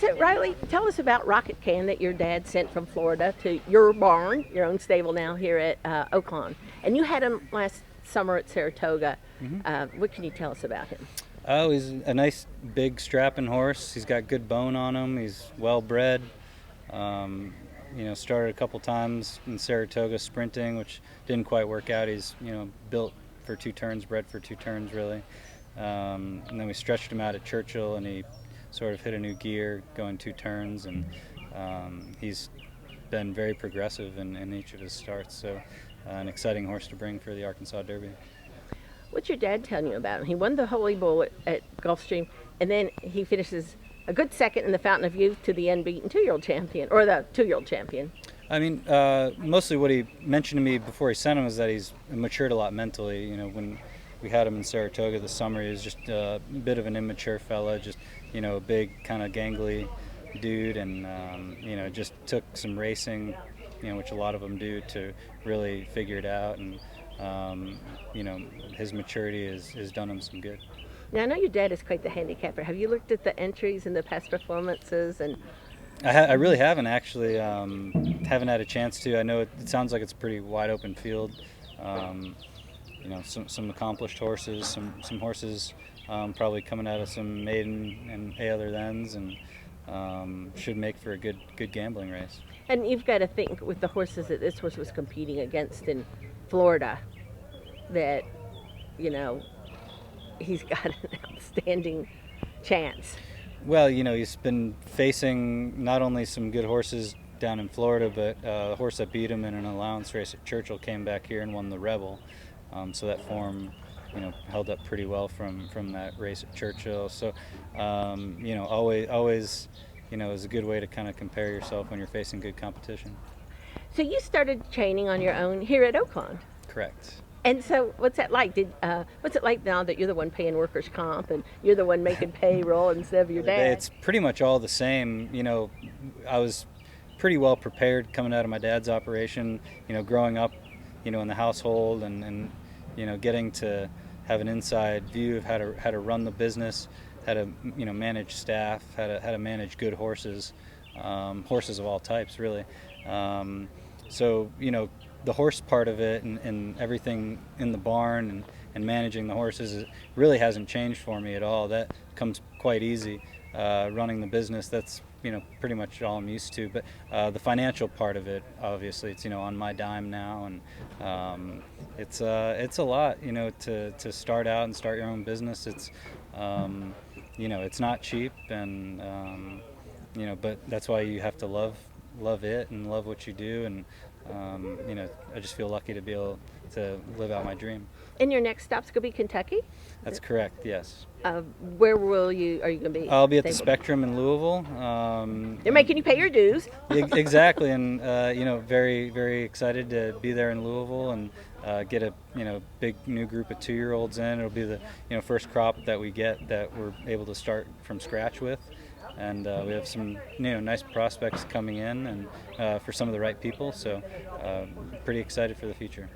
So, Riley, tell us about Rocket Can that your dad sent from Florida to your barn, your own stable now here at Oaklawn. And you had him last summer at Saratoga. What can you tell us about him? Oh, he's a nice, big, strapping horse. He's got good bone on him. He's well bred. Started a couple times in Saratoga sprinting, which didn't quite work out. He's, built for 2 turns, bred for 2 turns, really. And then we stretched him out at Churchill, and he sort of hit a new gear going 2 turns, and he's been very progressive in each of his starts. So an exciting horse to bring for the Arkansas Derby. What's your dad telling you about him? He won the Holy Bull at Gulfstream, and then he finishes a good second in the Fountain of Youth to the unbeaten 2-year-old champion, or the 2-year-old champion. I mean, mostly what he mentioned to me before he sent him was that he's matured a lot mentally. When we had him in Saratoga this summer, he was just a bit of an immature fella, just, a big kind of gangly dude, and, just took some racing, which a lot of them do, to really figure it out. And, his maturity has done him some good. Now, I know your dad is quite the handicapper. Have you looked at the entries and the past performances? And I really haven't, actually. Haven't had a chance to. I know it sounds like it's a pretty wide open field. Some accomplished horses, some horses probably coming out of some maiden and other thens, and should make for a good gambling race. And you've got to think, with the horses that this horse was competing against in Florida, that, he's got an outstanding chance. Well, he's been facing not only some good horses down in Florida, but the horse that beat him in an allowance race at Churchill came back here and won the Rebel. So that form, held up pretty well from that race at Churchill. So, always, is a good way to kind of compare yourself when you're facing good competition. So you started training on your own here at Oaklawn. Correct. And so, what's that like? What's it like now that you're the one paying workers' comp and you're the one making payroll instead of your dad? It's pretty much all the same. I was pretty well prepared coming out of my dad's operation. Growing up, in the household, and getting to have an inside view of how to run the business, how to manage staff, how to manage good horses, horses of all types, really. So the horse part of it and everything in the barn and managing the horses really hasn't changed for me at all. That comes quite easy. Running the business, that's pretty much all I'm used to. But the financial part of it, obviously, it's on my dime now, and it's a lot to start out and start your own business. It's it's not cheap, and but that's why you have to love it and love what you do, and I just feel lucky to be able to live out my dream. And your next stop's going to be Kentucky? That's correct, yes. Where are you going to be? I'll be at the Spectrum in Louisville. They're making you pay your dues. Exactly, and very, very excited to be there in Louisville and get a big new group of 2-year-olds in. It'll be the first crop that we get that we're able to start from scratch with. And we have some nice prospects coming in, and for some of the right people, so pretty excited for the future.